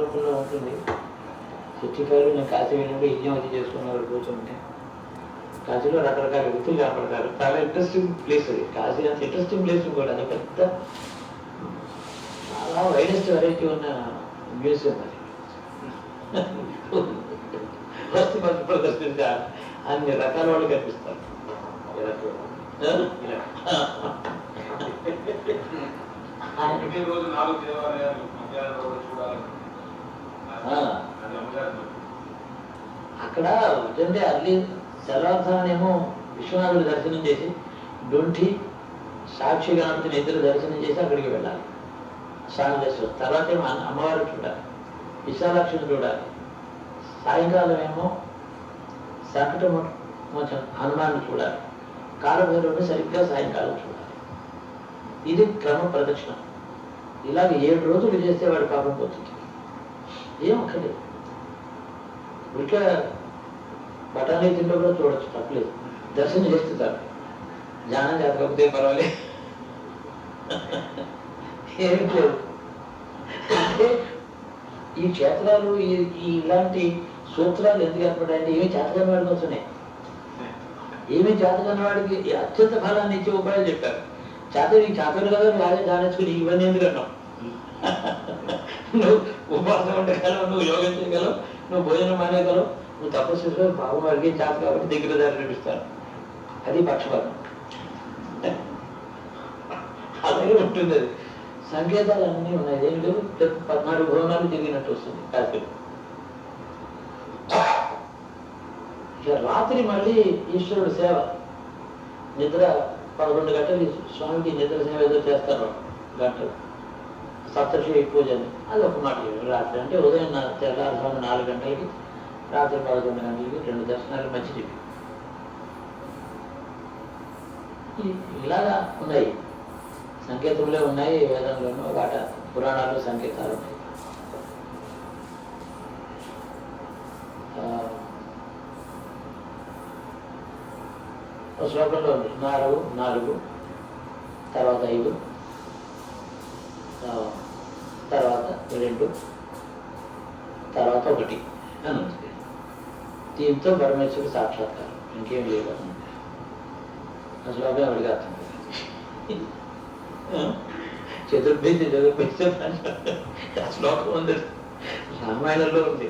రూపంలో ఉంటుంది. 65 నేను కాశీ వెళ్ళినప్పుడు యజ్ఞం అది చేసుకున్నవాడు కూర్చుంటే కాశీలో రకరకాల వ్యక్తులు కనపడతారు. చాలా ఇంట్రెస్టింగ్ ప్లేస్ అది. కాశీ అంత ఇంట్రెస్టింగ్ ప్లేస్ కూడా అది పెద్ద చాలా వైడెస్ట్ వెరైటీ ఉన్న మ్యూజియం అది. వస్తు మంచి ప్రదర్శించి అన్ని రకాల వాళ్ళు కనిపిస్తారు. అక్కడ అంటే అర్లీ తెల్లవారుజామునేమో విశ్వనాథుడు దర్శనం చేసి డొంఠి సాక్షి గణపతిని ఇద్దరు దర్శనం చేసి అక్కడికి వెళ్ళాలి. స్వామి దర్శనం తర్వాత ఏమో అమ్మవారు చూడాలి, విశాలాక్షిని చూడాలి. సాయంకాలం ఏమో సంకటమోచన హనుమాన్ని చూడాలి, కాలభైరవుని సరిగ్గా సాయంకాలం చూడాలి. ఇది క్రమ ప్రదక్షిణ. ఇలాగ 7 రోజులు చేస్తే వాడు పాపం పోతుంది. ఏమక్కర్లేదు, ఉడిక బఠానీ తింటూ కూడా చూడొచ్చు, తప్పలేదు. దర్శనం చేస్తుంటారు, ధ్యానం చేతకపోతే పర్వాలేదు, ఏమి లేదు. అంటే ఈ క్షేత్రాలు ఇలాంటి సూత్రాలు ఎందుకు ఏర్పడాయంటే ఏమి చేతకాని వాడికి వస్తున్నాయి. ఏమి చేతకాని వాడికి అత్యంత ఫలాన్ని ఇచ్చే ఉపాయాలు చెప్పారు. నీకు చేతలు కదా రాజే దానేసుకుని ఇవన్నీ ఎందుకన్నావు. నువ్వు ఉపాసం ఉండగలవు, నువ్వు యోగం చేయగలవు, నువ్వు భోజనం మానేయగలవు, నువ్వు తపస్సు చేసుకో, బాబు వాడికి చేత కాబట్టి దగ్గర దారి నడిపిస్తాను. అది పక్షపాతం, అలాగే ఉంటుంది. అది సంకేతాలు అన్నీ ఉన్నాయి. ఏం లేవు, 14 భవనాలు తిరిగినట్టు వస్తుంది కాశీలో. ఇక రాత్రి మళ్ళీ ఈశ్వరుడు సేవ, నిద్ర 11 గంటలు స్వామికి నిద్ర సేవ ఏదో చేస్తారు, గంటలు సప్తర్షి పూజ అని. అది ఒక మాట. రాత్రి అంటే ఉదయం తెల్లారుజాము 4 గంటలకి, రాత్రి 11 గంటలకి 2 దర్శనాలు మంచి చెప్పి ఇలాగా ఉన్నాయి. సంకేతంలో ఉన్నాయి, వేదంలోనూ వాట పురాణాలు సంకేతాలు ఉన్నాయి. శ్లోకంలో ఉంది 4, తర్వాత 5, తర్వాత 2, తర్వాత 1 అని ఉంది. దీంతో పరమేశ్వరుడు సాక్షాత్కారం, ఇంకేం లేదు. ఆ శ్లోకం అడిగి అర్థం చతుర్భేది ఆ శ్లోకం ఉంది, రామాయణంలో ఉంది.